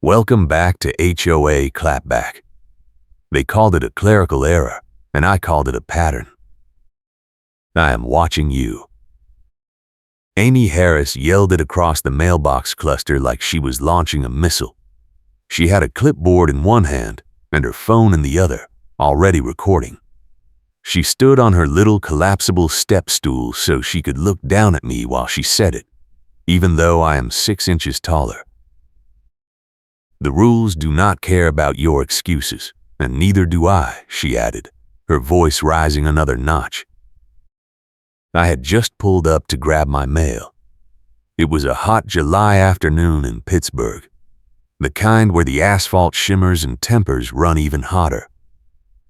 Welcome back to HOA Clapback. They called it a clerical error, and I called it a pattern. I am watching you. Amy Harris yelled it across the mailbox cluster like she was launching a missile. She had a clipboard in one hand and her phone in the other, already recording. She stood on her little collapsible step stool so she could look down at me while she said it, even though I am 6 inches taller. The rules do not care about your excuses, and neither do I, she added, her voice rising another notch. I had just pulled up to grab my mail. It was a hot July afternoon in Pittsburgh, the kind where the asphalt shimmers and tempers run even hotter.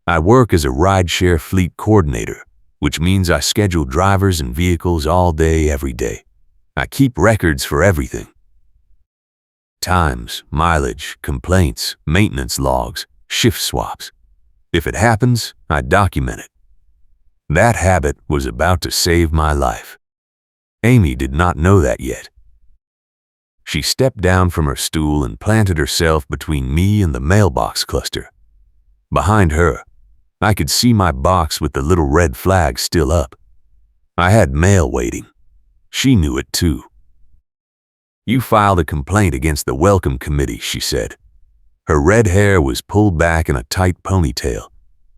I work as a rideshare fleet coordinator, which means I schedule drivers and vehicles all day, every day. I keep records for everything. Times, mileage, complaints, maintenance logs, shift swaps. If it happens, I document it. That habit was about to save my life. Amy did not know that yet. She stepped down from her stool and planted herself between me and the mailbox cluster. Behind her, I could see my box with the little red flag still up. I had mail waiting. She knew it too. You filed a complaint against the welcome committee, she said. Her red hair was pulled back in a tight ponytail,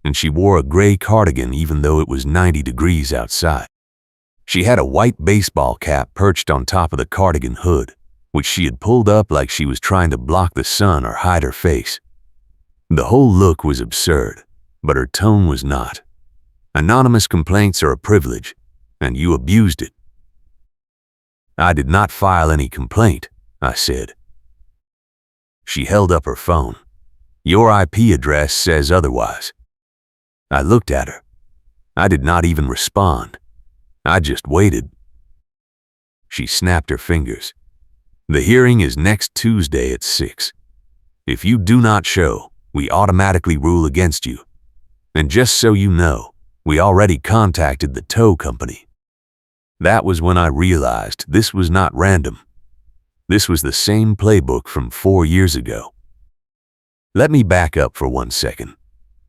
and she wore a gray cardigan even though it was 90 degrees outside. She had a white baseball cap perched on top of the cardigan hood, which she had pulled up like she was trying to block the sun or hide her face. The whole look was absurd, but her tone was not. Anonymous complaints are a privilege, and you abused it. I did not file any complaint, I said. She held up her phone. Your IP address says otherwise. I looked at her. I did not even respond. I just waited. She snapped her fingers. The hearing is next Tuesday at 6. If you do not show, we automatically rule against you. And just so you know, we already contacted the tow company. That was when I realized this was not random. This was the same playbook from 4 years ago. Let me back up for 1 second.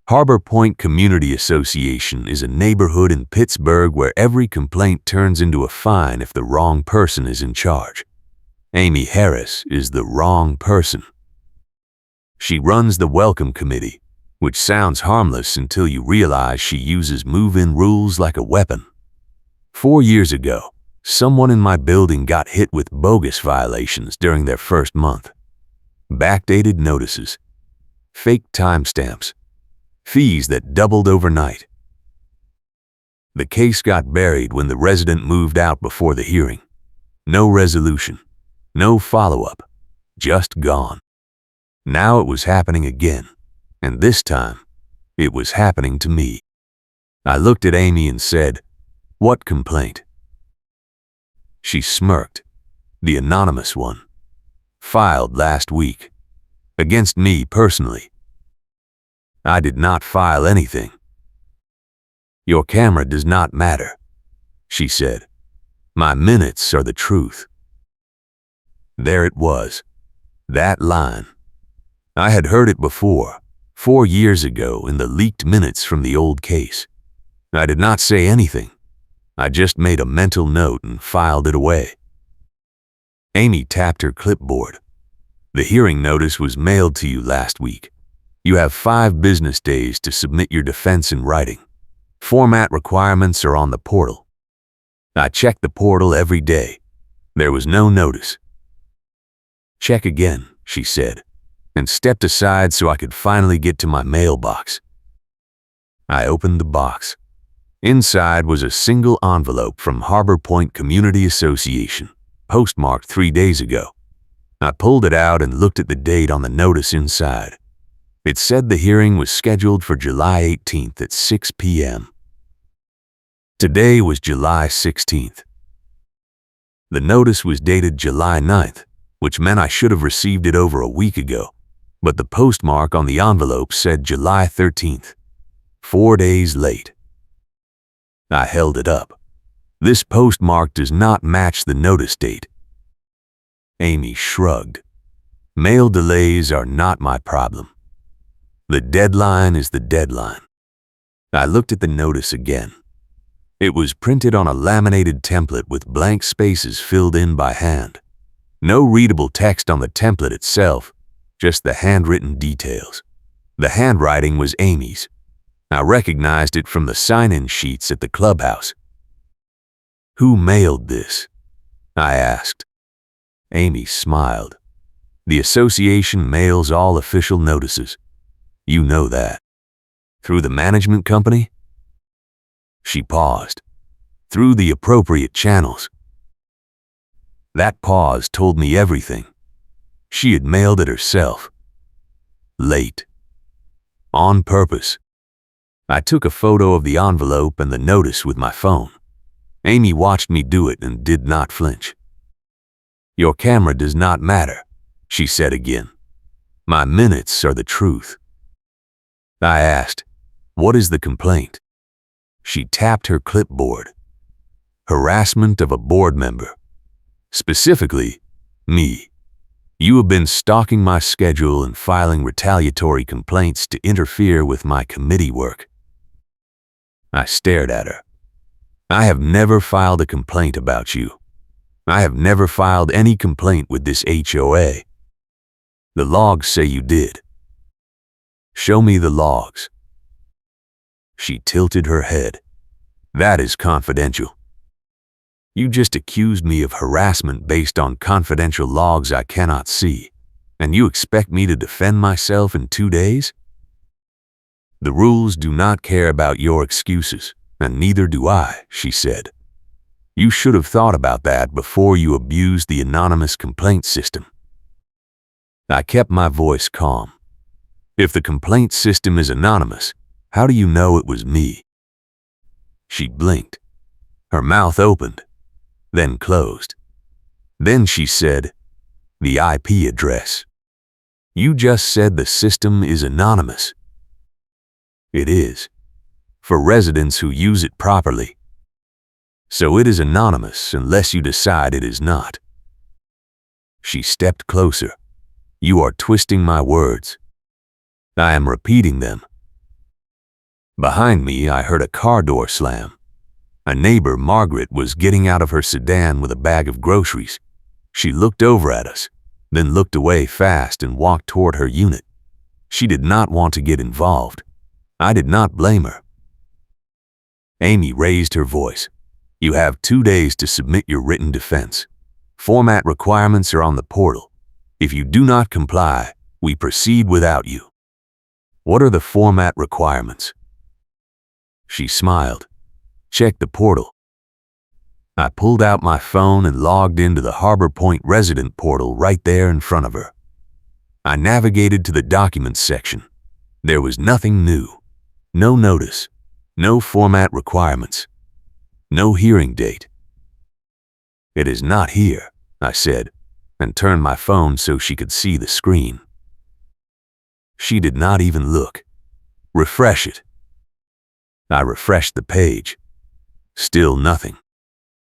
Harbor Point Community Association is a neighborhood in Pittsburgh where every complaint turns into a fine if the wrong person is in charge. Amy Harris is the wrong person. She runs the welcome committee, which sounds harmless until you realize she uses move-in rules like a weapon. 4 years ago, someone in my building got hit with bogus violations during their first month. Backdated notices, fake timestamps, fees that doubled overnight. The case got buried when the resident moved out before the hearing. No resolution, no follow-up, just gone. Now it was happening again, and this time, it was happening to me. I looked at Amy and said, "What complaint?" She smirked. The anonymous one. Filed last week. Against me personally. I did not file anything. Your camera does not matter, she said. My minutes are the truth. There it was. That line. I had heard it before, 4 years ago in the leaked minutes from the old case. I did not say anything. I just made a mental note and filed it away. Amy tapped her clipboard. The hearing notice was mailed to you last week. You have 5 business days to submit your defense in writing. Format requirements are on the portal. I checked the portal every day. There was no notice. Check again, she said, and stepped aside so I could finally get to my mailbox. I opened the box. Inside was a single envelope from Harbor Point Community Association, postmarked 3 days ago. I pulled it out and looked at the date on the notice inside. It said the hearing was scheduled for July 18th at 6 p.m. Today was July 16th. The notice was dated July 9th, which meant I should have received it over a week ago, but the postmark on the envelope said July 13th, 4 days late. I held it up. This postmark does not match the notice date. Amy shrugged. Mail delays are not my problem. The deadline is the deadline. I looked at the notice again. It was printed on a laminated template with blank spaces filled in by hand. No readable text on the template itself, just the handwritten details. The handwriting was Amy's. I recognized it from the sign-in sheets at the clubhouse. "Who mailed this?" I asked. Amy smiled. "The association mails all official notices. You know that. Through the management company?" She paused. "Through the appropriate channels." That pause told me everything. She had mailed it herself. Late. On purpose. I took a photo of the envelope and the notice with my phone. Amy watched me do it and did not flinch. "Your camera does not matter," she said again. "My minutes are the truth." I asked, "What is the complaint?" She tapped her clipboard. "Harassment of a board member. Specifically, me. You have been stalking my schedule and filing retaliatory complaints to interfere with my committee work." I stared at her. "I have never filed a complaint about you. I have never filed any complaint with this HOA. The logs say you did." "Show me the logs." She tilted her head. "That is confidential. You just accused me of harassment based on confidential logs I cannot see, and you expect me to defend myself in 2 days? The rules do not care about your excuses, and neither do I," she said. "You should have thought about that before you abused the anonymous complaint system." I kept my voice calm. "If the complaint system is anonymous, how do you know it was me?" She blinked. Her mouth opened, then closed. Then she said, "The IP address. You just said the system is anonymous." It is, for residents who use it properly. So it is anonymous unless you decide it is not. She stepped closer. "You are twisting my words." "I am repeating them." Behind me, I heard a car door slam. A neighbor, Margaret, was getting out of her sedan with a bag of groceries. She looked over at us, then looked away fast and walked toward her unit. She did not want to get involved. I did not blame her. Amy raised her voice. "You have 2 days to submit your written defense. Format requirements are on the portal. If you do not comply, we proceed without you." "What are the format requirements?" She smiled. "Check the portal." I pulled out my phone and logged into the Harbor Point resident portal right there in front of her. I navigated to the documents section. There was nothing new. No notice. No format requirements. No hearing date. "It is not here," I said, and turned my phone so she could see the screen. She did not even look. "Refresh it." I refreshed the page. Still nothing.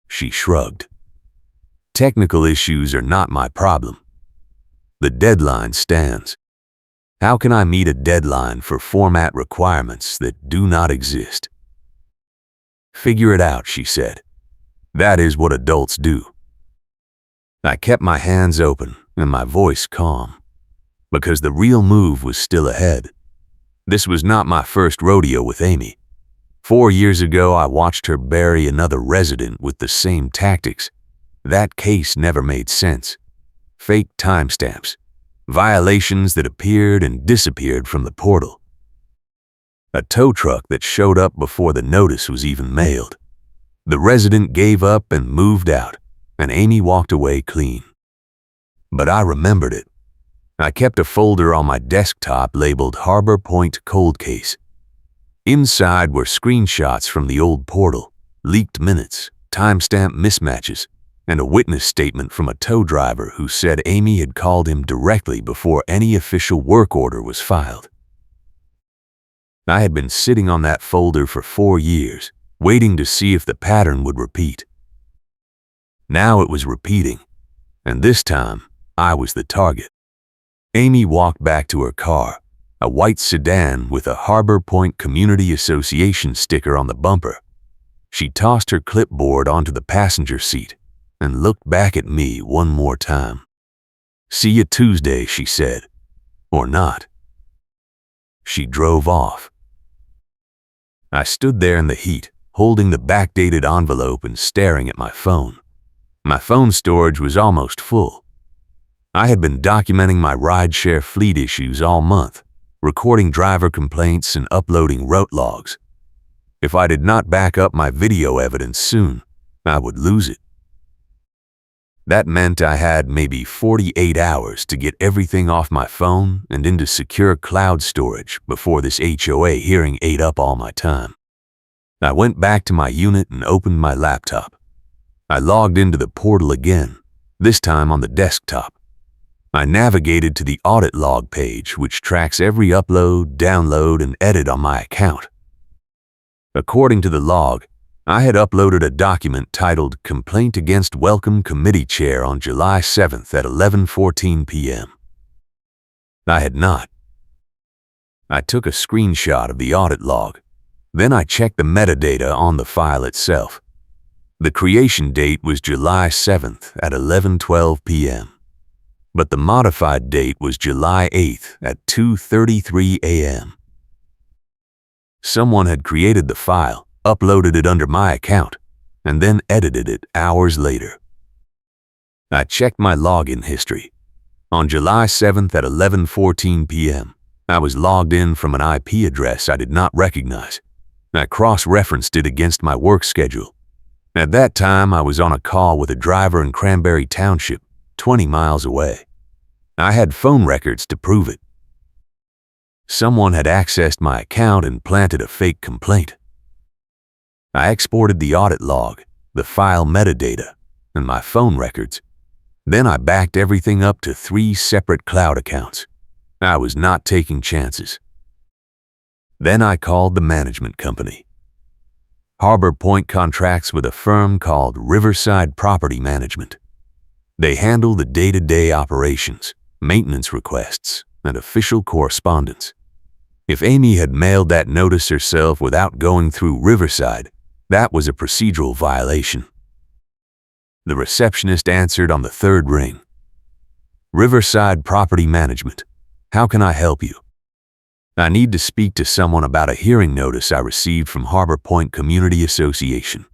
She shrugged. "Technical issues are not my problem. The deadline stands. How can I meet a deadline for format requirements that do not exist?" "Figure it out," she said. "That is what adults do." I kept my hands open and my voice calm, because the real move was still ahead. This was not my first rodeo with Amy. 4 years ago, I watched her bury another resident with the same tactics. That case never made sense. Fake timestamps. Violations that appeared and disappeared from the portal. A tow truck that showed up before the notice was even mailed. The resident gave up and moved out, and Amy walked away clean. But I remembered it. I kept a folder on my desktop labeled Harbor Point Cold Case. Inside were screenshots from the old portal, leaked minutes, timestamp mismatches, and a witness statement from a tow driver who said Amy had called him directly before any official work order was filed. I had been sitting on that folder for 4 years, waiting to see if the pattern would repeat. Now it was repeating, and this time I was the target. Amy walked back to her car, a white sedan with a Harbor Point Community Association sticker on the bumper. She tossed her clipboard onto the passenger seat and looked back at me one more time. "See you Tuesday," she said. "Or not." She drove off. I stood there in the heat, holding the backdated envelope and staring at my phone. My phone storage was almost full. I had been documenting my rideshare fleet issues all month, recording driver complaints and uploading route logs. If I did not back up my video evidence soon, I would lose it. That meant I had maybe 48 hours to get everything off my phone and into secure cloud storage before this HOA hearing ate up all my time. I went back to my unit and opened my laptop. I logged into the portal again, this time on the desktop. I navigated to the audit log page, which tracks every upload, download, and edit on my account. According to the log, I had uploaded a document titled Complaint Against Welcome Committee Chair on July 7th at 11:14 p.m. I had not. I took a screenshot of the audit log. Then I checked the metadata on the file itself. The creation date was July 7th at 11:12 p.m. But the modified date was July 8th at 2:33 a.m. Someone had created the file, uploaded it under my account, and then edited it hours later. I checked my login history. On July 7th at 11:14 p.m., I was logged in from an IP address I did not recognize. I cross-referenced it against my work schedule. At that time, I was on a call with a driver in Cranberry Township, 20 miles away. I had phone records to prove it. Someone had accessed my account and planted a fake complaint. I exported the audit log, the file metadata, and my phone records. Then I backed everything up to 3 separate cloud accounts. I was not taking chances. Then I called the management company. Harbor Point contracts with a firm called Riverside Property Management. They handle the day-to-day operations, maintenance requests, and official correspondence. If Amy had mailed that notice herself without going through Riverside, that was a procedural violation. The receptionist answered on the 3rd ring. "Riverside Property Management. How can I help you?" "I need to speak to someone about a hearing notice I received from Harbor Point Community Association."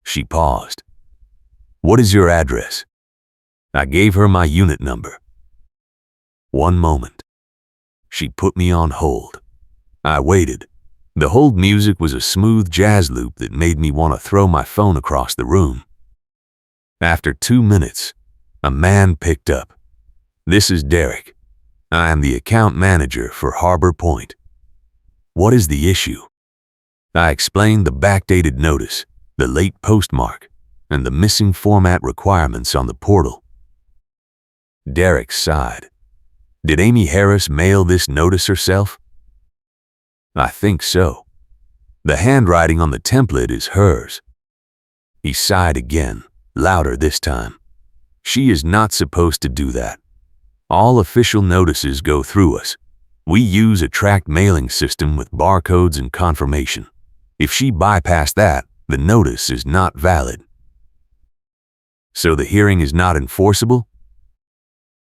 She paused. "What is your address?" I gave her my unit number. "One moment." She put me on hold. I waited. The hold music was a smooth jazz loop that made me want to throw my phone across the room. After 2 minutes, a man picked up. "This is Derek. I am the account manager for Harbor Point." "What is the issue?" I explained the backdated notice, the late postmark, and the missing format requirements on the portal. Derek sighed. "Did Amy Harris mail this notice herself?" "I think so. The handwriting on the template is hers." He sighed again, louder this time. "She is not supposed to do that. All official notices go through us. We use a tracked mailing system with barcodes and confirmation. If she bypassed that, the notice is not valid." "So the hearing is not enforceable?"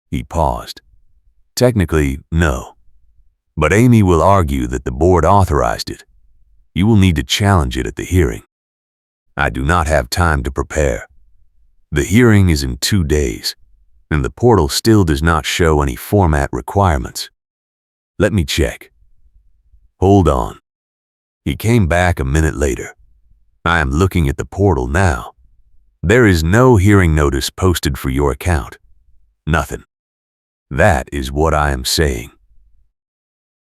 He paused. "Technically, no. But Amy will argue that the board authorized it. You will need to challenge it at the hearing. I do not have time to prepare. The hearing is in 2 days, and the portal still does not show any format requirements. Let me check." "Hold on." He came back a minute later. "I am looking at the portal now. There is no hearing notice posted for your account. Nothing. That is what I am saying."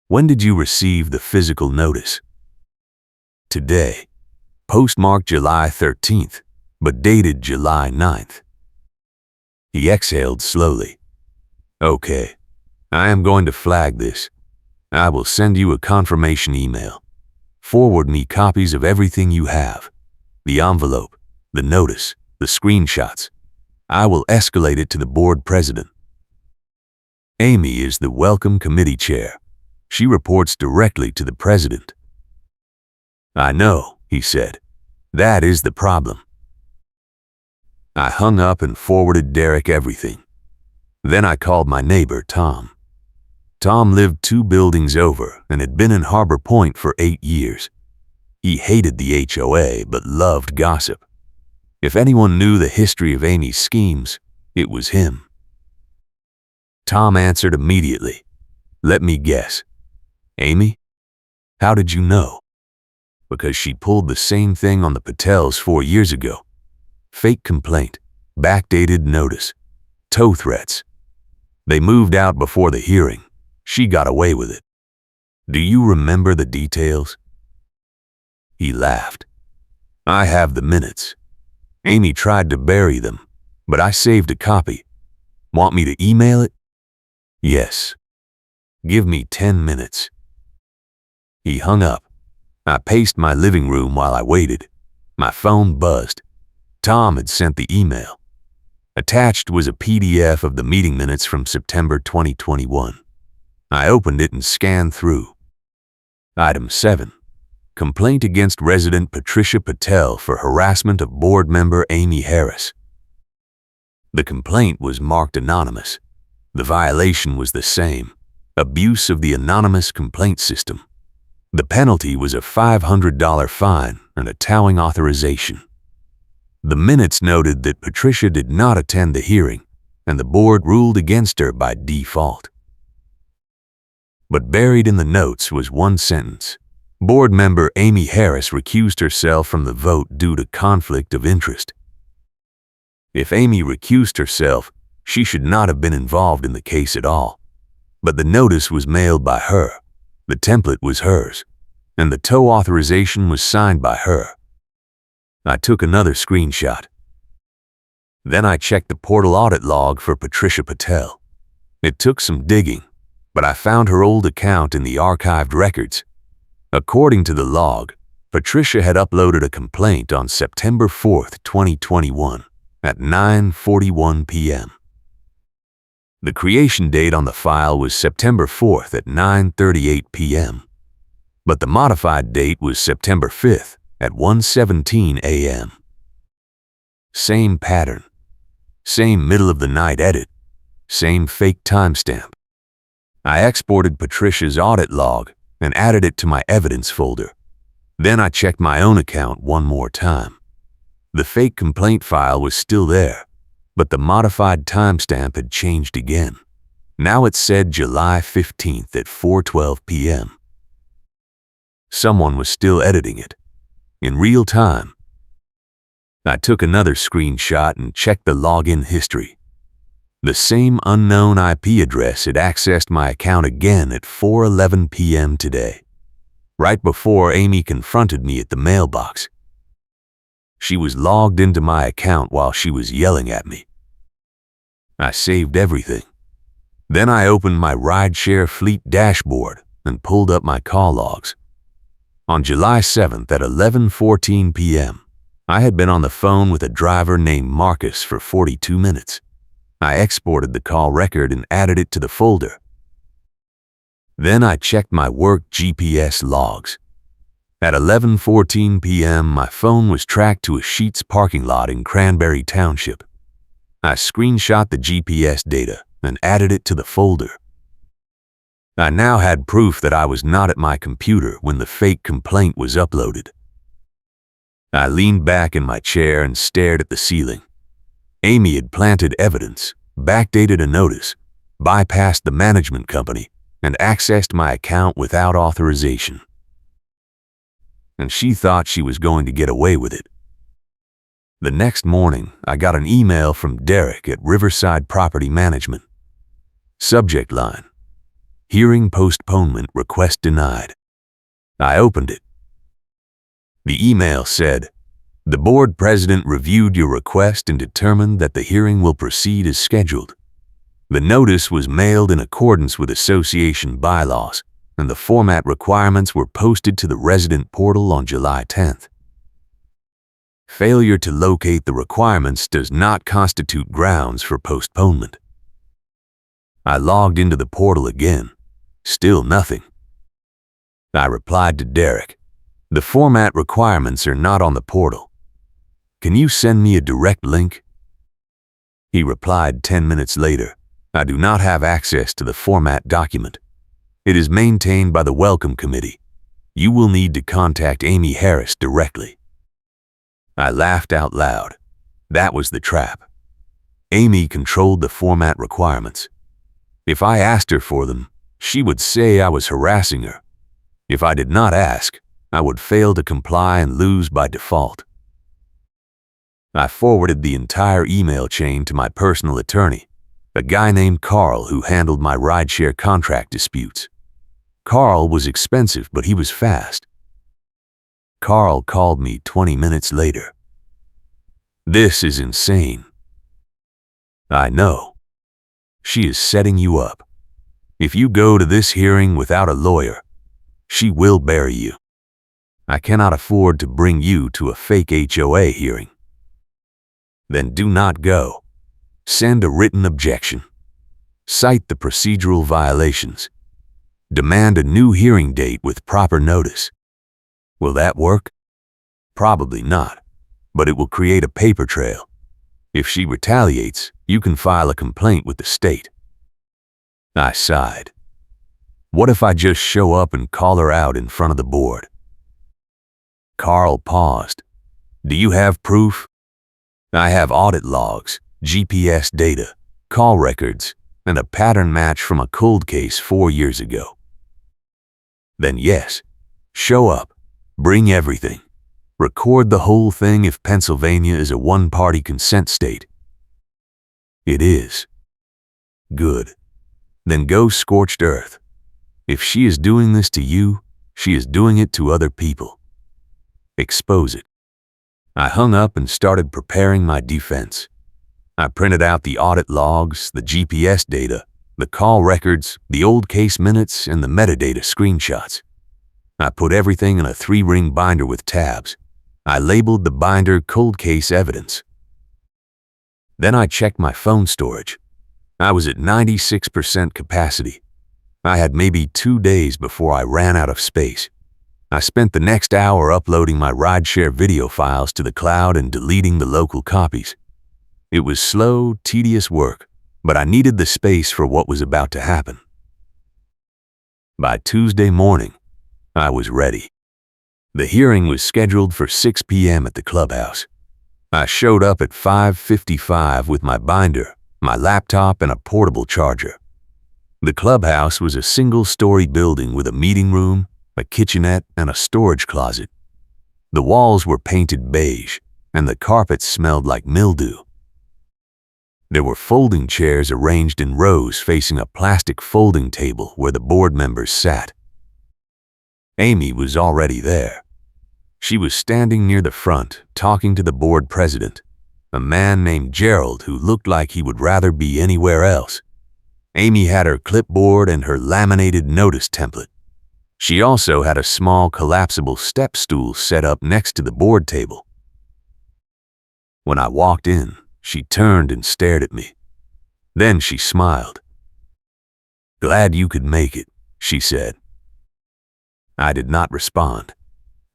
"When did you receive the physical notice?" "Today. Postmarked July 13th, but dated July 9th. He exhaled slowly. "Okay. I am going to flag this. I will send you a confirmation email. Forward me copies of everything you have. The envelope, the notice, the screenshots. I will escalate it to the board president." Amy is the Welcome Committee chair. She reports directly to the president. I know, he said. That is the problem. I hung up and forwarded Derek everything. Then I called my neighbor, Tom. Tom lived 2 buildings over and had been in Harbor Point for 8 years. He hated the HOA but loved gossip. If anyone knew the history of Amy's schemes, it was him. Tom answered immediately. Let me guess. Amy? How did you know? Because she pulled the same thing on the Patels 4 years ago. Fake complaint, backdated notice, tow threats. They moved out before the hearing. She got away with it. Do you remember the details? He laughed. I have the minutes. Amy tried to bury them, but I saved a copy. Want me to email it? Yes. Give me 10 minutes. He hung up. I paced my living room while I waited. My phone buzzed. Tom had sent the email. Attached was a PDF of the meeting minutes from September 2021. I opened it and scanned through. Item 7. Complaint against resident Patricia Patel for harassment of board member Amy Harris. The complaint was marked anonymous. The violation was the same: abuse of the anonymous complaint system. The penalty was a $500 fine and a towing authorization. The minutes noted that Patricia did not attend the hearing, and the board ruled against her by default. But buried in the notes was one sentence: board member Amy Harris recused herself from the vote due to conflict of interest. If Amy recused herself, she should not have been involved in the case at all. But the notice was mailed by her, the template was hers, and the tow authorization was signed by her. I took another screenshot. Then I checked the portal audit log for Patricia Patel. It took some digging, but I found her old account in the archived records. According to the log, Patricia had uploaded a complaint on September 4th, 2021 at 9:41 p.m. The creation date on the file was September 4th at 9:38 p.m., but the modified date was September 5th at 1:17 a.m. Same pattern, same middle-of-the-night edit, same fake timestamp. I exported Patricia's audit log and added it to my evidence folder. Then I checked my own account one more time. The fake complaint file was still there, but the modified timestamp had changed again. Now it said July 15th at 4:12 p.m. Someone was still editing it, in real time. I took another screenshot and checked the login history. The same unknown IP address had accessed my account again at 4:11 p.m. today, right before Amy confronted me at the mailbox. She was logged into my account while she was yelling at me. I saved everything. Then I opened my rideshare fleet dashboard and pulled up my call logs. On July 7th at 11:14 p.m., I had been on the phone with a driver named Marcus for 42 minutes. I exported the call record and added it to the folder. Then I checked my work GPS logs. At 11:14 p.m., my phone was tracked to a Sheetz parking lot in Cranberry Township. I screenshot the GPS data and added it to the folder. I now had proof that I was not at my computer when the fake complaint was uploaded. I leaned back in my chair and stared at the ceiling. Amy had planted evidence, backdated a notice, bypassed the management company, and accessed my account without authorization. And she thought she was going to get away with it. The next morning, I got an email from Derek at Riverside Property Management. Subject line: hearing postponement request denied. I opened it. The email said, "The board president reviewed your request and determined that the hearing will proceed as scheduled. The notice was mailed in accordance with association bylaws, and the format requirements were posted to the resident portal on July 10th. Failure to locate the requirements does not constitute grounds for postponement." I logged into the portal again. Still nothing. I replied to Derek, "The format requirements are not on the portal. Can you send me a direct link?" He replied 10 minutes later, "I do not have access to the format document. It is maintained by the Welcome Committee. You will need to contact Amy Harris directly." I laughed out loud. That was the trap. Amy controlled the format requirements. If I asked her for them, she would say I was harassing her. If I did not ask, I would fail to comply and lose by default. I forwarded the entire email chain to my personal attorney, a guy named Carl who handled my rideshare contract disputes. Carl was expensive, but he was fast. Carl called me 20 minutes later. "This is insane." "I know. She is setting you up. If you go to this hearing without a lawyer, she will bury you. I cannot afford to bring you to a fake HOA hearing." "Then do not go. Send a written objection. Cite the procedural violations. Demand a new hearing date with proper notice." Will that work? Probably not, but it will create a paper trail. If she retaliates, you can file a complaint with the state. I sighed. What if I just show up and call her out in front of the board? Carl paused. "Do you have proof?" "I have audit logs, GPS data, call records, and a pattern match from a cold case 4 years ago." "Then yes, show up, bring everything. Record the whole thing if Pennsylvania is a one-party consent state." "It is." "Good. Then go scorched earth. If she is doing this to you, she is doing it to other people. Expose it." I hung up and started preparing my defense. I printed out the audit logs, the GPS data, the call records, the old case minutes, and the metadata screenshots. I put everything in a 3-ring binder with tabs. I labeled the binder Cold Case Evidence. Then I checked my phone storage. I was at 96% capacity. I had maybe 2 days before I ran out of space. I spent the next hour uploading my rideshare video files to the cloud and deleting the local copies. It was slow, tedious work, but I needed the space for what was about to happen. By Tuesday morning, I was ready. The hearing was scheduled for 6 p.m. at the clubhouse. I showed up at 5:55 with my binder, my laptop, and a portable charger. The clubhouse was a single-story building with a meeting room, a kitchenette, and a storage closet. The walls were painted beige, and the carpet smelled like mildew. There were folding chairs arranged in rows facing a plastic folding table where the board members sat. Amy was already there. She was standing near the front, talking to the board president, a man named Gerald who looked like he would rather be anywhere else. Amy had her clipboard and her laminated notice template. She also had a small collapsible step stool set up next to the board table. When I walked in, she turned and stared at me. Then she smiled. "Glad you could make it," she said. I did not respond.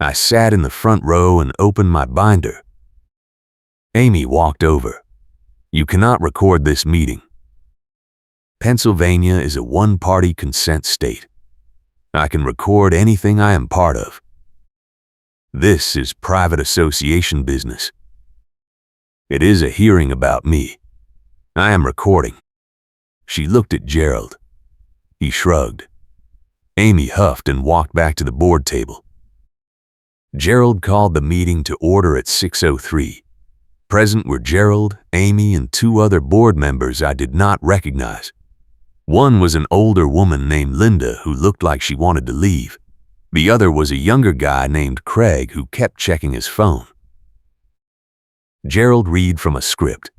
I sat in the front row and opened my binder. Amy walked over. "You cannot record this meeting. Pennsylvania is a one-party consent state. I can record anything I am part of. This is private association business. It is a hearing about me. I am recording." She looked at Gerald. He shrugged. Amy huffed and walked back to the board table. Gerald called the meeting to order at 6:03. Present were Gerald, Amy, and 2 other board members I did not recognize. One was an older woman named Linda who looked like she wanted to leave. The other was a younger guy named Craig who kept checking his phone. Gerald read from a script.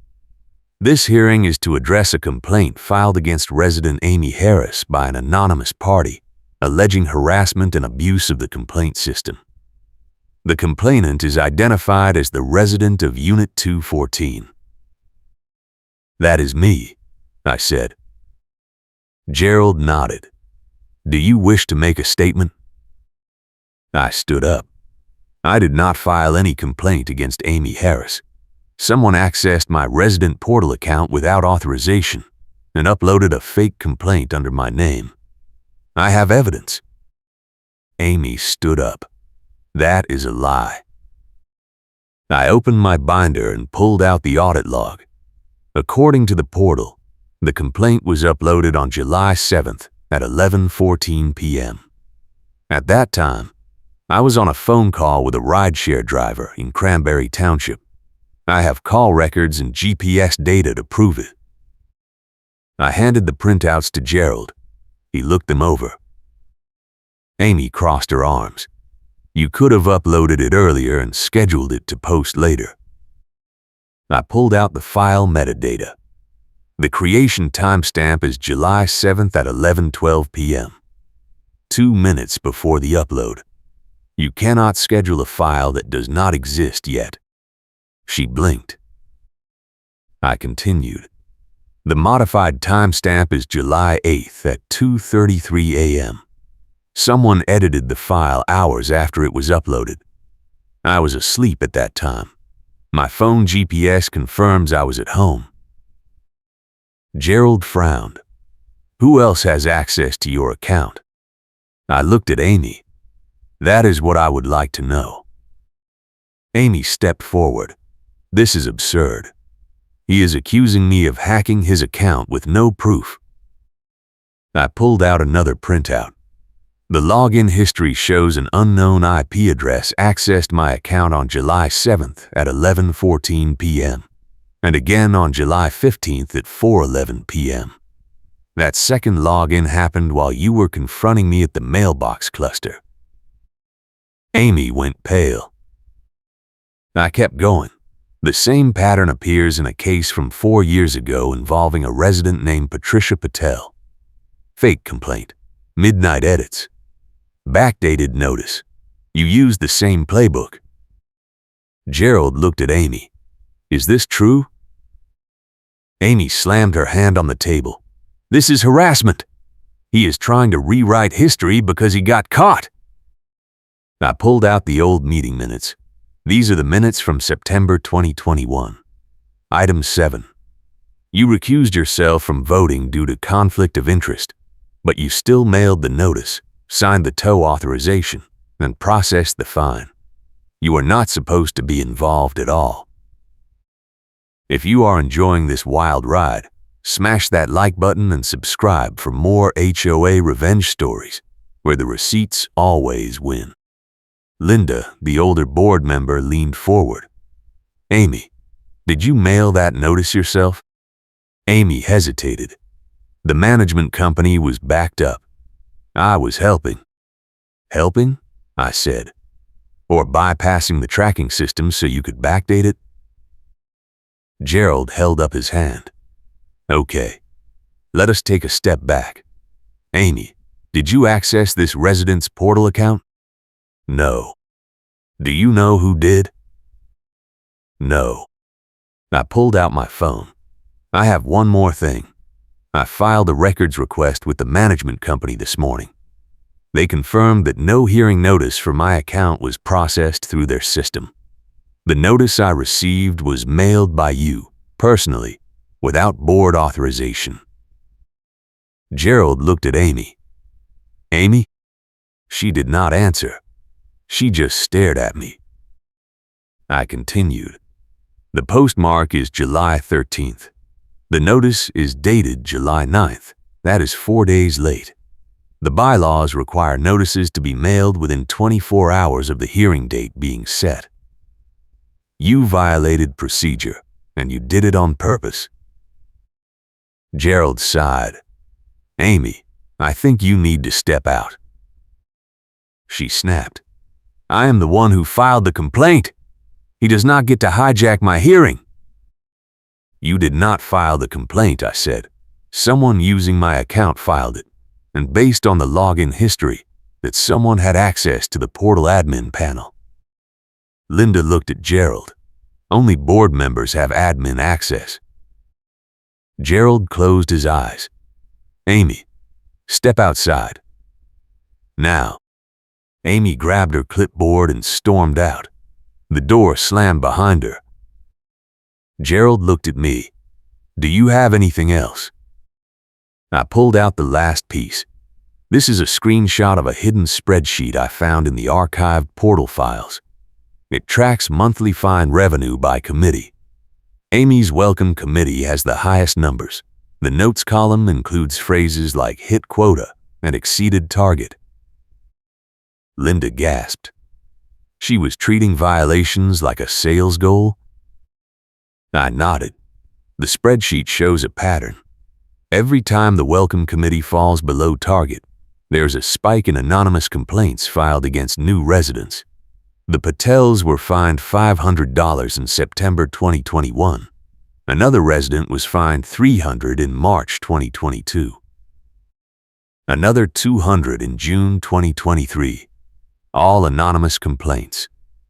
"This hearing is to address a complaint filed against resident Amy Harris by an anonymous party, alleging harassment and abuse of the complaint system. The complainant is identified as the resident of Unit 214. "That is me," I said. Gerald nodded. Do you wish to make a statement? I stood up. I did not file any complaint against Amy Harris. Someone accessed my resident portal account without authorization and uploaded a fake complaint under my name. I have evidence. Amy stood up. That is a lie. I opened my binder and pulled out the audit log. According to the portal, the complaint was uploaded on July 7th at 11:14 p.m. At that time, I was on a phone call with a rideshare driver in Cranberry Township. I have call records and GPS data to prove it. I handed the printouts to Gerald. He looked them over. Amy crossed her arms. You could have uploaded it earlier and scheduled it to post later. I pulled out the file metadata. The creation timestamp is July 7th at 11:12 p.m. 2 minutes before the upload. You cannot schedule a file that does not exist yet. She blinked. I continued. The modified timestamp is July 8th at 2:33 a.m. Someone edited the file hours after it was uploaded. I was asleep at that time. My phone GPS confirms I was at home. Gerald frowned. Who else has access to your account? I looked at Amy. That is what I would like to know. Amy stepped forward. This is absurd. He is accusing me of hacking his account with no proof. I pulled out another printout. The login history shows an unknown IP address accessed my account on July 7th at 11:14 p.m. and again on July 15th at 4:11 p.m. That second login happened while you were confronting me at the mailbox cluster. Amy went pale. I kept going. The same pattern appears in a case from 4 years ago involving a resident named Patricia Patel. Fake complaint. Midnight edits. Backdated notice. You used the same playbook. Gerald looked at Amy. Is this true? Amy slammed her hand on the table. This is harassment. He is trying to rewrite history because he got caught. I pulled out the old meeting minutes. These are the minutes from September 2021. Item 7. You recused yourself from voting due to conflict of interest, but you still mailed the notice, signed the tow authorization, and processed the fine. You are not supposed to be involved at all. If you are enjoying this wild ride, smash that like button and subscribe for more HOA revenge stories, where the receipts always win. Linda, the older board member, leaned forward. Amy, did you mail that notice yourself? Amy hesitated. The management company was backed up. I was helping. Helping? I said. Or bypassing the tracking system so you could backdate it? Gerald held up his hand. Okay, let us take a step back. Amy, did you access this resident's portal account? No. Do you know who did? No. I pulled out my phone. I have one more thing. I filed a records request with the management company this morning. They confirmed that no hearing notice for my account was processed through their system. The notice I received was mailed by you, personally, without board authorization. Gerald looked at Amy. Amy? She did not answer. She just stared at me. I continued. The postmark is July 13th. The notice is dated July 9th. That is 4 days late. The bylaws require notices to be mailed within 24 hours of the hearing date being set. You violated procedure, and you did it on purpose. Gerald sighed. Amy, I think you need to step out. She snapped. I am the one who filed the complaint. He does not get to hijack my hearing. You did not file the complaint, I said. Someone using my account filed it, and based on the login history, that someone had access to the portal admin panel. Linda looked at Gerald. Only board members have admin access. Gerald closed his eyes. Amy, Step outside. Now. Amy grabbed her clipboard and stormed out. The door slammed behind her. Gerald looked at me. Do you have anything else? I pulled out the last piece. This is a screenshot of a hidden spreadsheet I found in the archived portal files. It tracks monthly fine revenue by committee. Amy's welcome committee has the highest numbers. The notes column includes phrases like hit quota and exceeded target. Linda gasped. She was treating violations like a sales goal? I nodded. The spreadsheet shows a pattern. Every time the welcome committee falls below target, there's a spike in anonymous complaints filed against new residents. The Patels were fined $500 in September 2021. Another resident was fined $300 in March 2022. Another $200 in June 2023. All anonymous complaints,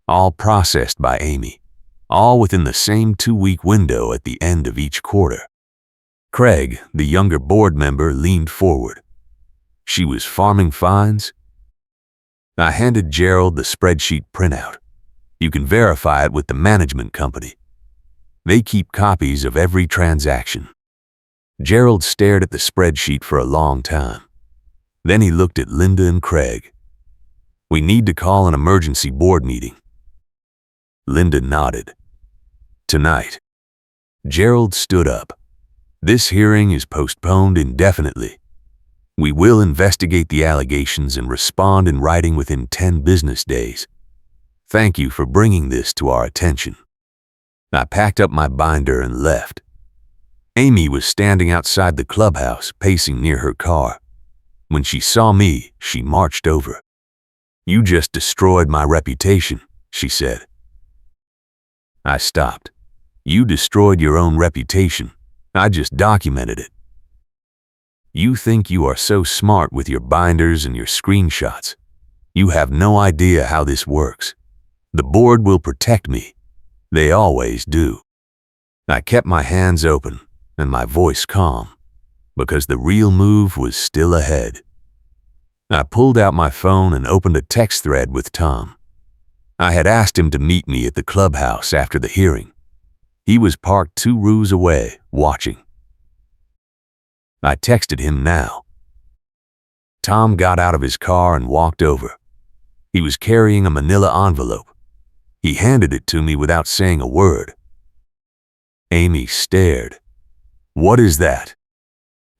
all processed by Amy, all within the same 2-week window at the end of each quarter. Craig, the younger board member, leaned forward. She was farming fines? I handed Gerald the spreadsheet printout. You can verify it with the management company. They keep copies of every transaction. Gerald stared at the spreadsheet for a long time. Then he looked at Linda and Craig. We need to call an emergency board meeting. Linda nodded. Tonight. Gerald stood up. This hearing is postponed indefinitely. We will investigate the allegations and respond in writing within 10 business days. Thank you for bringing this to our attention. I packed up my binder and left. Amy was standing outside the clubhouse, pacing near her car. When she saw me, she marched over. You just destroyed my reputation, she said. I stopped. You destroyed your own reputation. I just documented it. You think you are so smart with your binders and your screenshots. You have no idea how this works. The board will protect me. They always do. I kept my hands open and my voice calm, because the real move was still ahead. I pulled out my phone and opened a text thread with Tom. I had asked him to meet me at the clubhouse after the hearing. He was parked 2 rows away, watching. I texted him now. Tom got out of his car and walked over. He was carrying a manila envelope. He handed it to me without saying a word. Amy stared. What is that?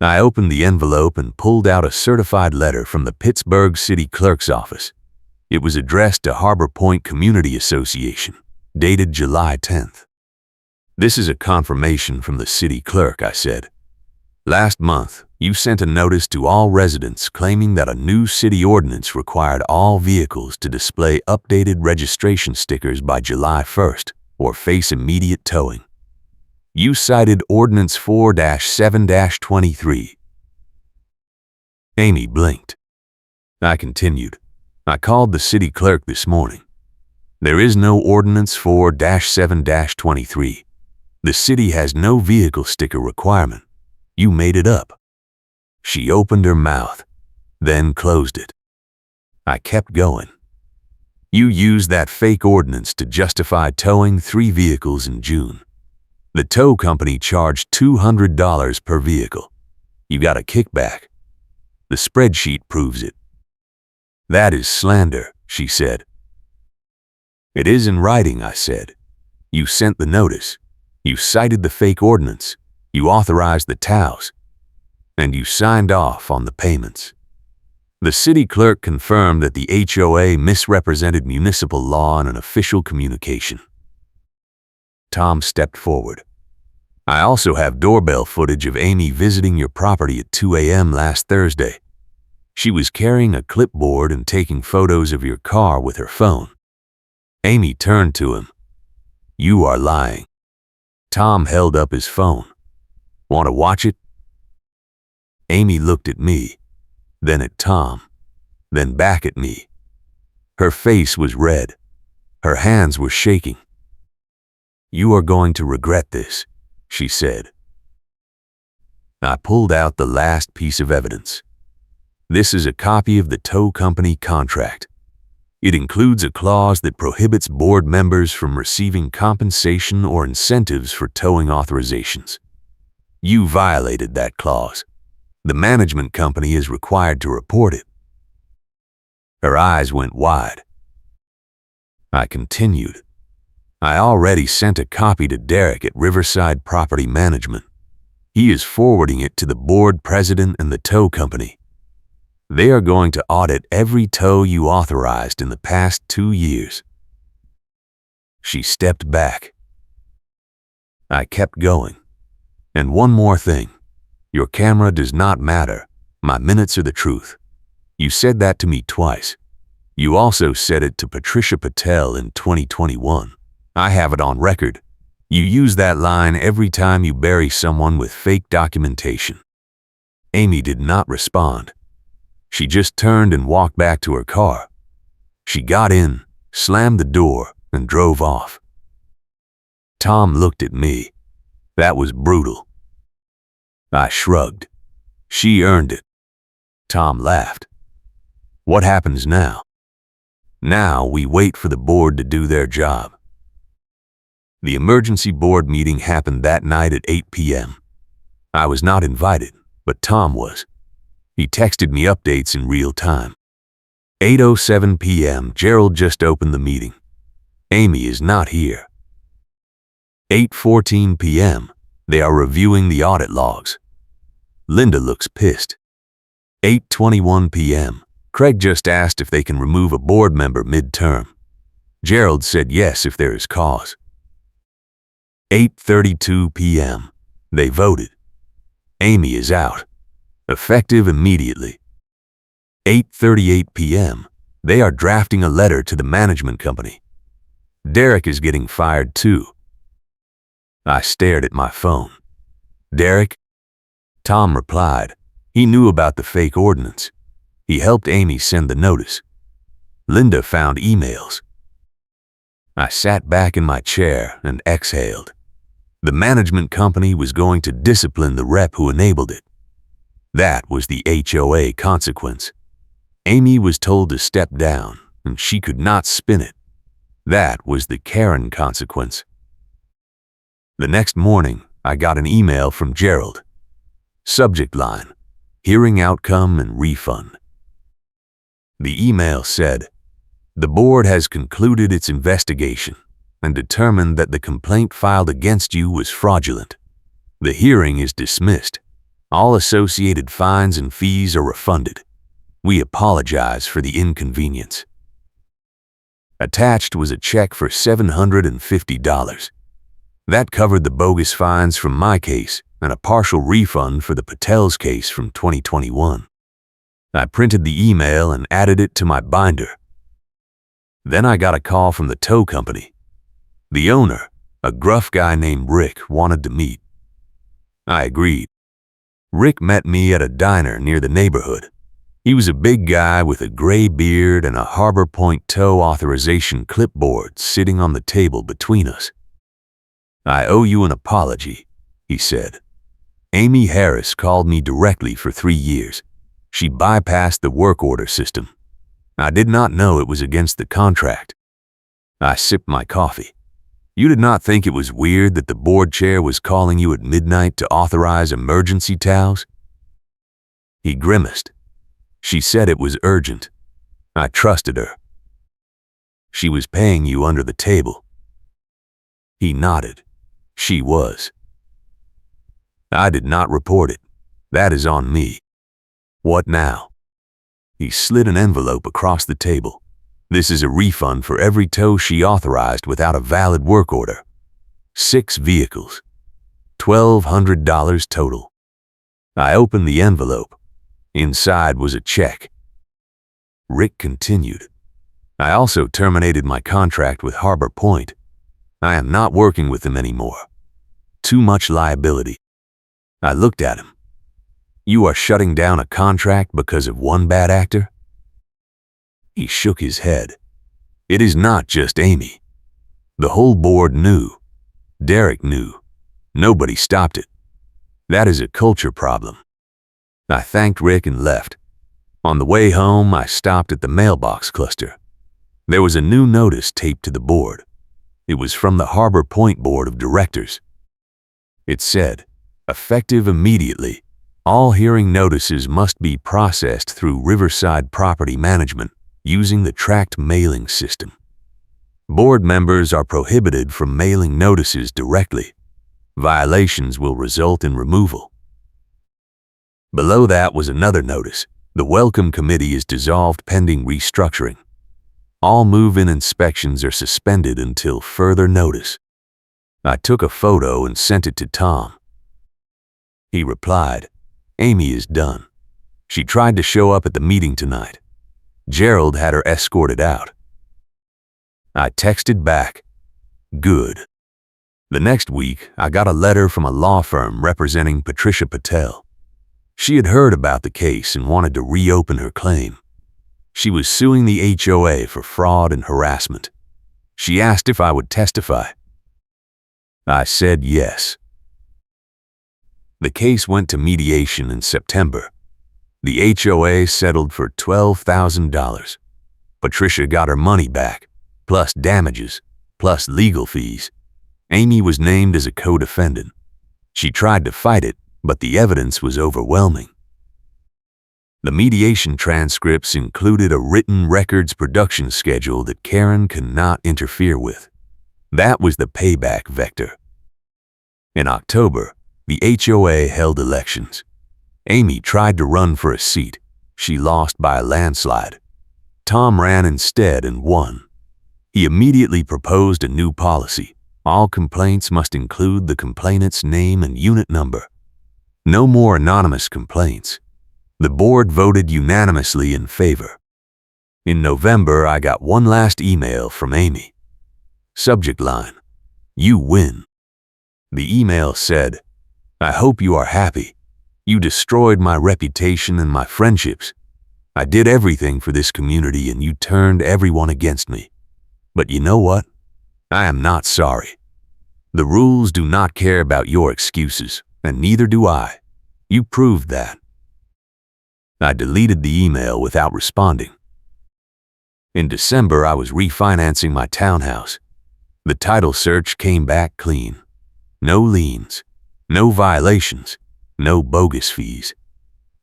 I opened the envelope and pulled out a certified letter from the Pittsburgh City Clerk's office. It was addressed to Harbor Point Community Association, dated July 10th. This is a confirmation from the city clerk, I said. Last month, you sent a notice to all residents claiming that a new city ordinance required all vehicles to display updated registration stickers by July 1st or face immediate towing. You cited Ordinance 4-7-23. Amy blinked. I continued. I called the city clerk this morning. There is no Ordinance 4-7-23. The city has no vehicle sticker requirement. You made it up. She opened her mouth, then closed it. I kept going. You used that fake ordinance to justify towing 3 vehicles in June. The tow company charged $200 per vehicle. You got a kickback. The spreadsheet proves it. That is slander, she said. It is in writing, I said. You sent the notice. You cited the fake ordinance. You authorized the tows. And you signed off on the payments. The city clerk confirmed that the HOA misrepresented municipal law in an official communication. Tom stepped forward. I also have doorbell footage of Amy visiting your property at 2 a.m. last Thursday. She was carrying a clipboard and taking photos of your car with her phone. Amy turned to him. You are lying. Tom held up his phone. Want to watch it? Amy looked at me, then at Tom, then back at me. Her face was red. Her hands were shaking. You are going to regret this, she said. I pulled out the last piece of evidence. This is a copy of the tow company contract. It includes a clause that prohibits board members from receiving compensation or incentives for towing authorizations. You violated that clause. The management company is required to report it." Her eyes went wide. I continued. "I already sent a copy to Derek at Riverside Property Management. He is forwarding it to the board president and the tow company. They are going to audit every tow you authorized in the past 2 years." She stepped back. I kept going. "And one more thing. Your camera does not matter. My minutes are the truth. You said that to me twice. You also said it to Patricia Patel in 2021. I have it on record. You use that line every time you bury someone with fake documentation." Amy did not respond. She just turned and walked back to her car. She got in, slammed the door, and drove off. Tom looked at me. That was brutal. I shrugged. She earned it. Tom laughed. "What happens now?" "Now we wait for the board to do their job." The emergency board meeting happened that night at 8 p.m. I was not invited, but Tom was. He texted me updates in real time. 8:07 p.m. Gerald just opened the meeting. Amy is not here. 8:14 p.m. They are reviewing the audit logs. Linda looks pissed. 8:21 p.m. Craig just asked if they can remove a board member mid-term. Gerald said yes if there is cause. 8:32 p.m. They voted. Amy is out. Effective immediately. 8:38 p.m. They are drafting a letter to the management company. Derek is getting fired too. I stared at my phone. "Derek?" Tom replied. He knew about the fake ordinance. He helped Amy send the notice. Linda found emails. I sat back in my chair and exhaled. The management company was going to discipline the rep who enabled it. That was the HOA consequence. Amy was told to step down, and she could not spin it. That was the Karen consequence. The next morning, I got an email from Gerald. Subject line: hearing outcome and refund. The email said, "The board has concluded its investigation and determined that the complaint filed against you was fraudulent. The hearing is dismissed. All associated fines and fees are refunded. We apologize for the inconvenience." Attached was a check for $750. That covered the bogus fines from my case and a partial refund for the Patel's case from 2021. I printed the email and added it to my binder. Then I got a call from the tow company. The owner, a gruff guy named Rick, wanted to meet. I agreed. Rick met me at a diner near the neighborhood. He was a big guy with a gray beard and a Harbor Point tow authorization clipboard sitting on the table between us. "I owe you an apology," he said. "Amy Harris called me directly for 3 years. She bypassed the work order system. I did not know it was against the contract." I sipped my coffee. "You did not think it was weird that the board chair was calling you at midnight to authorize emergency towels?" He grimaced. "She said it was urgent. I trusted her." "She was paying you under the table." He nodded. "She was." "I did not report it. That is on me." "What now?" He slid an envelope across the table. "This is a refund for every tow she authorized without a valid work order. 6 vehicles. $1,200 total." I opened the envelope. Inside was a check. Rick continued. "I also terminated my contract with Harbor Point. I am not working with them anymore. Too much liability." I looked at him. "You are shutting down a contract because of one bad actor?" He shook his head. "It is not just Amy. The whole board knew. Derek knew. Nobody stopped it. That is a culture problem." I thanked Rick and left. On the way home, I stopped at the mailbox cluster. There was a new notice taped to the board. It was from the Harbor Point Board of Directors. It said, "Effective immediately, all hearing notices must be processed through Riverside Property Management using the tracked mailing system. Board members are prohibited from mailing notices directly. Violations will result in removal." Below that was another notice. The Welcome Committee is dissolved pending restructuring. All move-in inspections are suspended until further notice. I took a photo and sent it to Tom. He replied, "Amy is done. She tried to show up at the meeting tonight. Gerald had her escorted out." I texted back, "Good." The next week, I got a letter from a law firm representing Patricia Patel. She had heard about the case and wanted to reopen her claim. She was suing the HOA for fraud and harassment. She asked if I would testify. I said yes. The case went to mediation in September. The HOA settled for $12,000. Patricia got her money back, plus damages, plus legal fees. Amy was named as a co-defendant. She tried to fight it, but the evidence was overwhelming. The mediation transcripts included a written records production schedule that Karen could not interfere with. That was the payback vector. In October, the HOA held elections. Amy tried to run for a seat. She lost by a landslide. Tom ran instead and won. He immediately proposed a new policy. All complaints must include the complainant's name and unit number. No more anonymous complaints. The board voted unanimously in favor. In November, I got one last email from Amy. Subject line, "You win." The email said, "I hope you are happy. You destroyed my reputation and my friendships. I did everything for this community and you turned everyone against me. But you know what? I am not sorry. The rules do not care about your excuses, and neither do I. You proved that." I deleted the email without responding. In December, I was refinancing my townhouse. The title search came back clean. No liens, no violations, no bogus fees.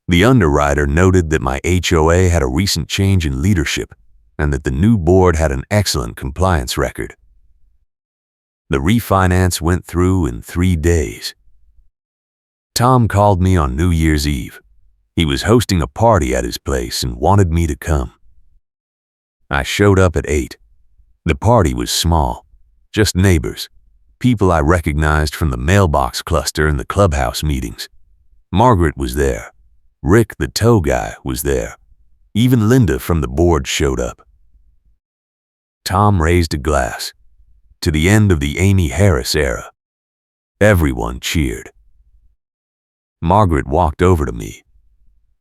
The underwriter noted that my HOA had a recent change in leadership and that the new board had an excellent compliance record. The refinance went through in 3 days. Tom called me on New Year's Eve. He was hosting a party at his place and wanted me to come. I showed up at 8. The party was small, just neighbors, people I recognized from the mailbox cluster and the clubhouse meetings. Margaret was there. Rick, the tow guy, was there. Even Linda from the board showed up. Tom raised a glass. To the end of the Amy Harris era. Everyone cheered. Margaret walked over to me.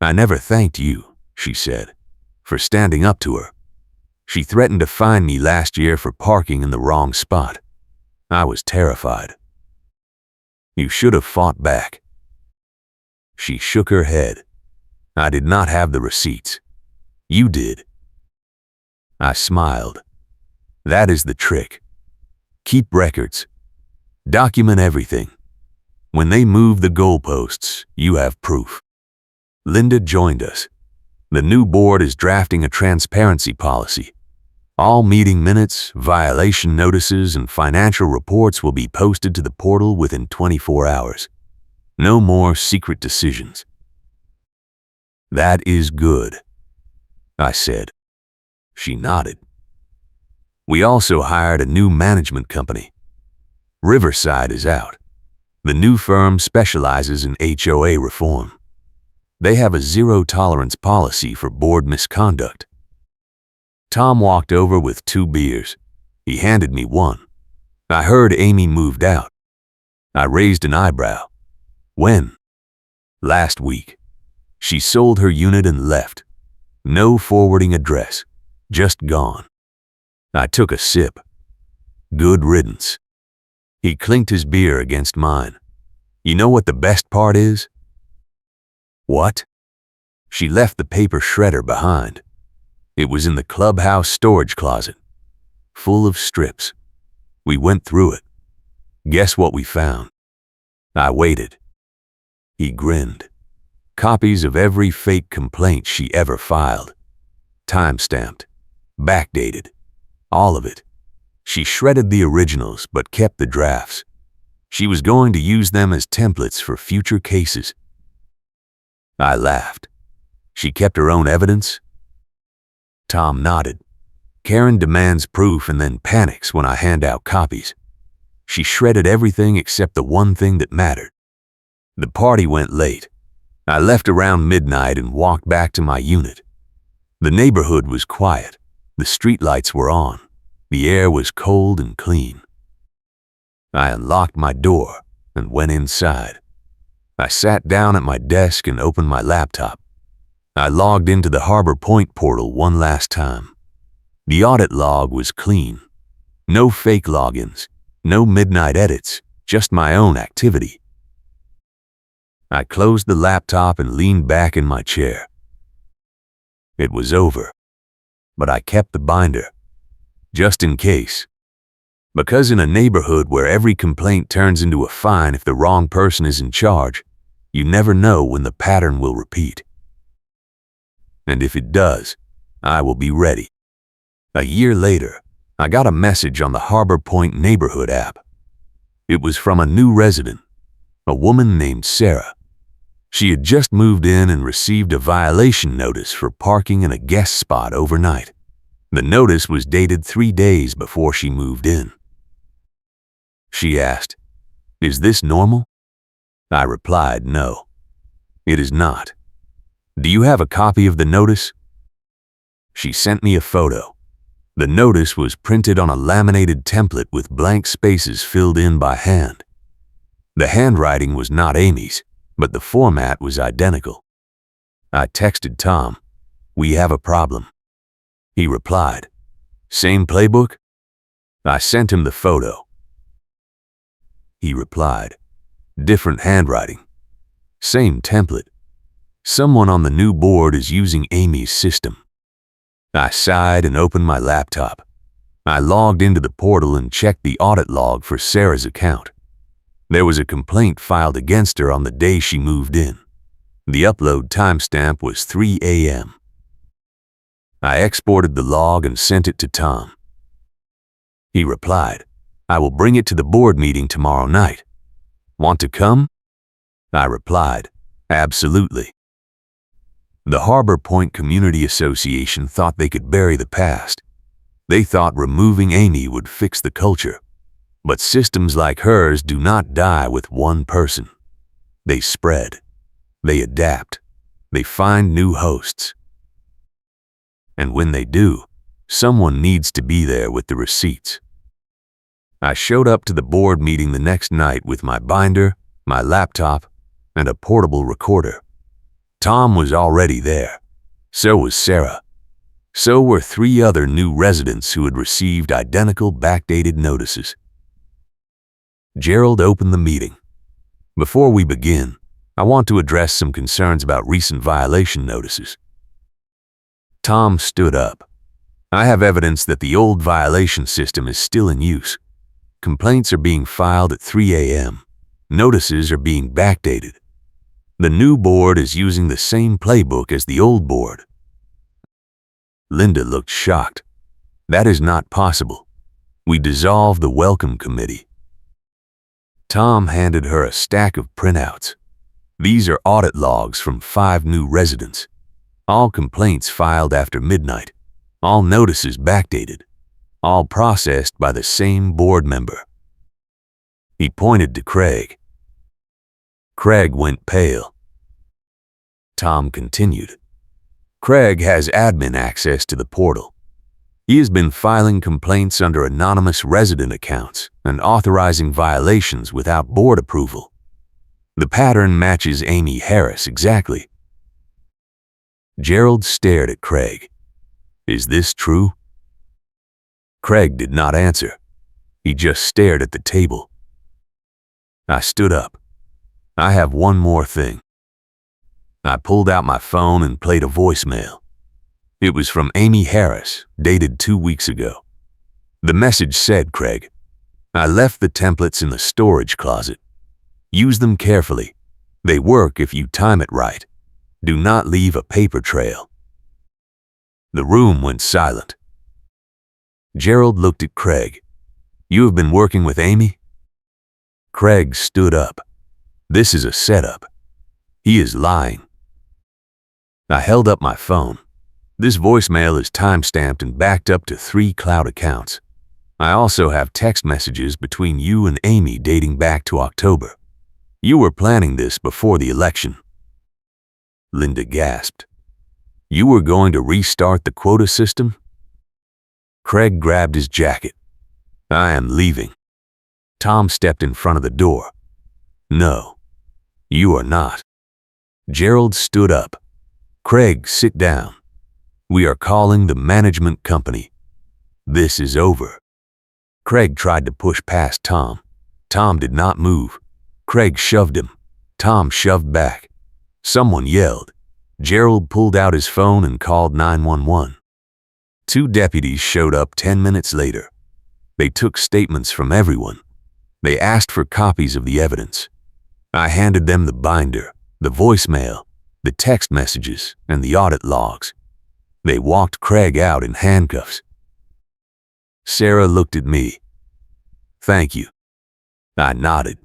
"I never thanked you," she said, "for standing up to her. She threatened to fine me last year for parking in the wrong spot. I was terrified. You should have fought back." She shook her head. "I did not have the receipts. You did." I smiled. "That is the trick. Keep records. Document everything. When they move the goalposts, you have proof." Linda joined us. The new board is drafting a transparency policy. All meeting minutes, violation notices, and financial reports will be posted to the portal within 24 hours. No more secret decisions. "That is good," I said. She nodded. We also hired a new management company. Riverside is out. The new firm specializes in HOA reform. They have a zero-tolerance policy for board misconduct. Tom walked over with 2 beers. He handed me one. I heard Amy moved out. I raised an eyebrow. "When?" "Last week. She sold her unit and left. No forwarding address. Just gone." I took a sip. Good riddance. He clinked his beer against mine. "You know what the best part is?" "What?" She left the paper shredder behind. It was in the clubhouse storage closet, full of strips. We went through it. Guess what we found? I waited. He grinned. Copies of every fake complaint she ever filed. Time-stamped. Backdated. All of it. She shredded the originals but kept the drafts. She was going to use them as templates for future cases. I laughed. She kept her own evidence? Tom nodded. Karen demands proof and then panics when I hand out copies. She shredded everything except the one thing that mattered. The party went late. I left around midnight and walked back to my unit. The neighborhood was quiet. The streetlights were on. The air was cold and clean. I unlocked my door and went inside. I sat down at my desk and opened my laptop. I logged into the Harbor Point portal one last time. The audit log was clean. No fake logins, no midnight edits, just my own activity. I closed the laptop and leaned back in my chair. It was over, but I kept the binder, just in case. Because in a neighborhood where every complaint turns into a fine if the wrong person is in charge, you never know when the pattern will repeat. And if it does, I will be ready. A year later, I got a message on the Harbor Point neighborhood app. It was from a new resident, a woman named Sarah. She had just moved in and received a violation notice for parking in a guest spot overnight. The notice was dated 3 days before she moved in. She asked, "Is this normal?" I replied, "No, it is not. Do you have a copy of the notice?" She sent me a photo. The notice was printed on a laminated template with blank spaces filled in by hand. The handwriting was not Amy's, but the format was identical. I texted Tom, "We have a problem." He replied, "Same playbook?" I sent him the photo. He replied, "Different handwriting. Same template. Someone on the new board is using Amy's system." I sighed and opened my laptop. I logged into the portal and checked the audit log for Sarah's account. There was a complaint filed against her on the day she moved in. The upload timestamp was 3 a.m. I exported the log and sent it to Tom. He replied, "I will bring it to the board meeting tomorrow night. Want to come?" I replied, "Absolutely." The Harbor Point Community Association thought they could bury the past. They thought removing Amy would fix the culture. But systems like hers do not die with one person. They spread. They adapt. They find new hosts. And when they do, someone needs to be there with the receipts. I showed up to the board meeting the next night with my binder, my laptop, and a portable recorder. Tom was already there. So was Sarah. So were 3 other new residents who had received identical backdated notices. Gerald opened the meeting. "Before we begin, I want to address some concerns about recent violation notices." Tom stood up. "I have evidence that the old violation system is still in use. Complaints are being filed at 3 a.m. Notices are being backdated. The new board is using the same playbook as the old board." Linda looked shocked. "That is not possible. We dissolved the welcome committee." Tom handed her a stack of printouts. "These are audit logs from 5 new residents. All complaints filed after midnight. All notices backdated. All processed by the same board member." He pointed to Craig. Craig went pale. Tom continued, "Craig has admin access to the portal. He has been filing complaints under anonymous resident accounts and authorizing violations without board approval. The pattern matches Amy Harris exactly." Gerald stared at Craig. "Is this true?" Craig did not answer. He just stared at the table. I stood up. "I have one more thing." I pulled out my phone and played a voicemail. It was from Amy Harris, dated 2 weeks ago. The message said, "Craig, I left the templates in the storage closet. Use them carefully. They work if you time it right. Do not leave a paper trail." The room went silent. Gerald looked at Craig. "You have been working with Amy?" Craig stood up. "This is a setup. He is lying." I held up my phone. "This voicemail is timestamped and backed up to 3 cloud accounts. I also have text messages between you and Amy dating back to October. You were planning this before the election." Linda gasped. "You were going to restart the quota system?" Craig grabbed his jacket. "I am leaving." Tom stepped in front of the door. "No, you are not." Gerald stood up. "Craig, sit down. We are calling the management company. This is over." Craig tried to push past Tom. Tom did not move. Craig shoved him. Tom shoved back. Someone yelled. Gerald pulled out his phone and called 911. 2 deputies showed up 10 minutes later. They took statements from everyone. They asked for copies of the evidence. I handed them the binder, the voicemail, the text messages, and the audit logs. They walked Craig out in handcuffs. Sarah looked at me. "Thank you." I nodded.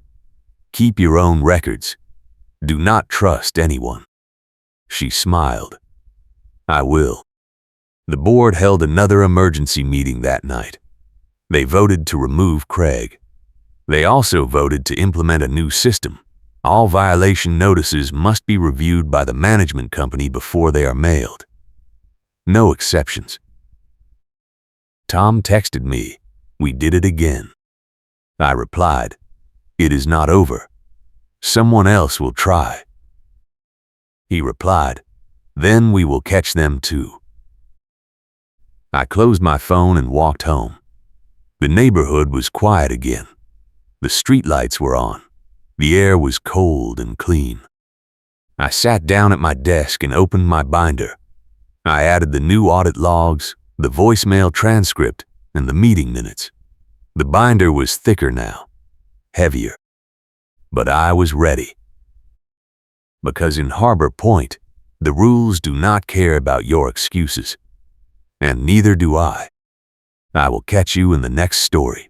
"Keep your own records. Do not trust anyone." She smiled. "I will." The board held another emergency meeting that night. They voted to remove Craig. They also voted to implement a new system. All violation notices must be reviewed by the management company before they are mailed. No exceptions. Tom texted me, "We did it again." I replied, "It is not over. Someone else will try." He replied, "Then we will catch them too." I closed my phone and walked home. The neighborhood was quiet again. The streetlights were on. The air was cold and clean. I sat down at my desk and opened my binder. I added the new audit logs, the voicemail transcript, and the meeting minutes. The binder was thicker now, heavier. But I was ready. Because in Harbor Point, the rules do not care about your excuses. And neither do I. I will catch you in the next story.